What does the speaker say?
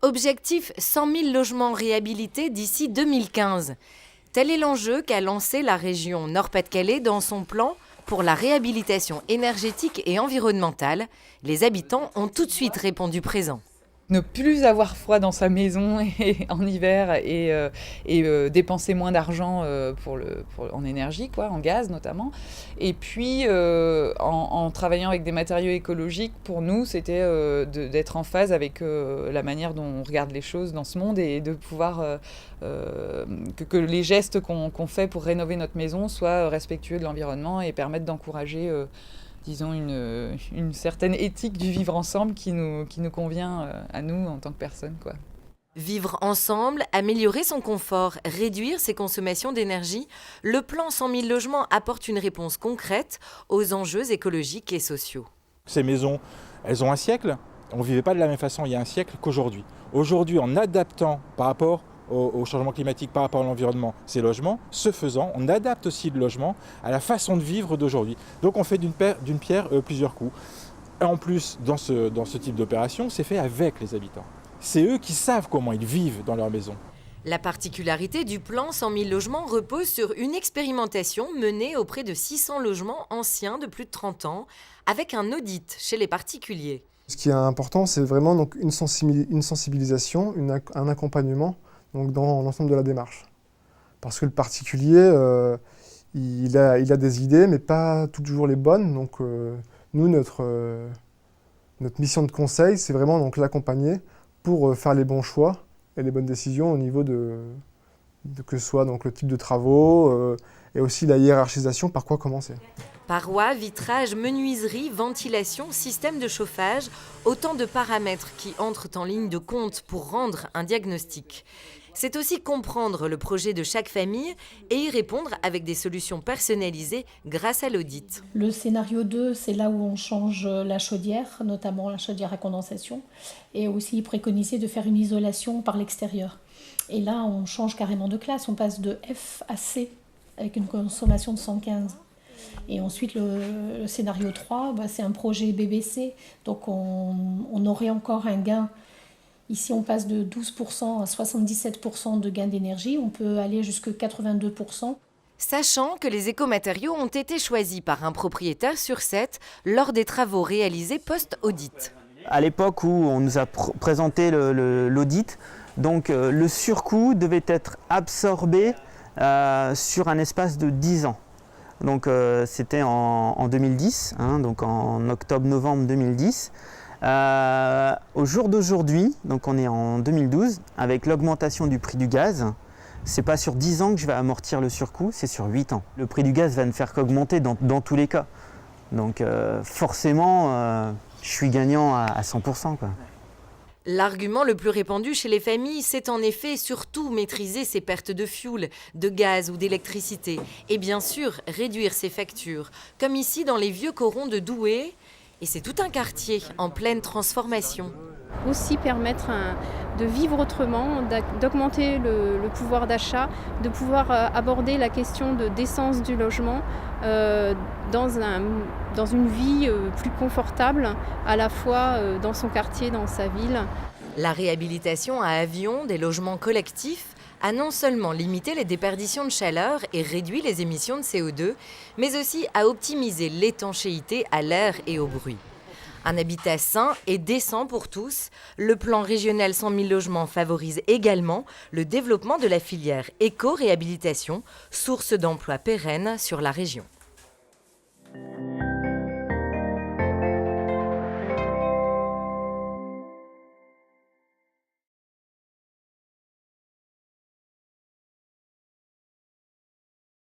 Objectif 100 000 logements réhabilités d'ici 2015. Tel est l'enjeu qu'a lancé la région Nord-Pas-de-Calais dans son plan pour la réhabilitation énergétique et environnementale. Les habitants ont tout de suite répondu présent. Ne plus avoir froid dans sa maison en hiver et dépenser moins d'argent en énergie, en gaz notamment. Et puis, en travaillant avec des matériaux écologiques, pour nous, c'était d'être en phase avec la manière dont on regarde les choses dans ce monde et de pouvoir que les gestes qu'on fait pour rénover notre maison soient respectueux de l'environnement et permettent d'encourager disons, une certaine éthique du vivre ensemble qui nous convient à nous en tant que personnes, quoi. Vivre ensemble, améliorer son confort, réduire ses consommations d'énergie, le plan 100 000 logements apporte une réponse concrète aux enjeux écologiques et sociaux. Ces maisons, elles ont un siècle. On ne vivait pas de la même façon il y a un siècle qu'aujourd'hui. Aujourd'hui, en adaptant par rapport au changement climatique, par rapport à l'environnement, ces logements, ce faisant, on adapte aussi le logement à la façon de vivre d'aujourd'hui. Donc on fait d'une pierre plusieurs coups. En plus, dans ce type d'opération, c'est fait avec les habitants. C'est eux qui savent comment ils vivent dans leur maison. La particularité du plan 100 000 logements repose sur une expérimentation menée auprès de 600 logements anciens de plus de 30 ans, avec un audit chez les particuliers. Ce qui est important, c'est vraiment donc, une sensibilisation, un accompagnement donc, dans l'ensemble de la démarche. Parce que le particulier, il a des idées, mais pas toujours les bonnes. Donc nous, notre mission de conseil, c'est vraiment donc, l'accompagner pour faire les bons choix et les bonnes décisions au niveau de que ce soit donc, le type de travaux et aussi la hiérarchisation, par quoi commencer. Parois, vitrage, menuiserie, ventilation, système de chauffage, autant de paramètres qui entrent en ligne de compte pour rendre un diagnostic. C'est aussi comprendre le projet de chaque famille et y répondre avec des solutions personnalisées grâce à l'audit. Le scénario 2, c'est là où on change la chaudière, notamment la chaudière à condensation, et aussi préconiser de faire une isolation par l'extérieur. Et là, on change carrément de classe, on passe de F à C avec une consommation de 115. Et ensuite, le scénario 3, c'est un projet BBC, donc on aurait encore un gain. Ici, on passe de 12% à 77% de gain d'énergie. On peut aller jusqu'à 82%. Sachant que les écomatériaux ont été choisis par un propriétaire sur 7 lors des travaux réalisés post-audit. À l'époque où on nous a présenté l'audit, donc le surcoût devait être absorbé sur un espace de 10 ans. Donc c'était en 2010, donc en octobre-novembre 2010. Au jour d'aujourd'hui, donc on est en 2012, avec l'augmentation du prix du gaz, c'est pas sur 10 ans que je vais amortir le surcoût, c'est sur 8 ans. Le prix du gaz va ne faire qu'augmenter dans tous les cas. Donc forcément, je suis gagnant à 100%, quoi. L'argument le plus répandu chez les familles, c'est en effet surtout maîtriser ses pertes de fioul, de gaz ou d'électricité. Et bien sûr, réduire ses factures, comme ici dans les vieux corons de Douai. Et c'est tout un quartier en pleine transformation. Aussi permettre de vivre autrement, d'augmenter le pouvoir d'achat, de pouvoir aborder la question de décence du logement dans une vie plus confortable, à la fois dans son quartier, dans sa ville. La réhabilitation à Avion des logements collectifs a non seulement limité les déperditions de chaleur et réduit les émissions de CO2, mais aussi a optimisé l'étanchéité à l'air et au bruit. Un habitat sain et décent pour tous, le plan régional 100 000 logements favorise également le développement de la filière éco-réhabilitation, source d'emplois pérennes sur la région.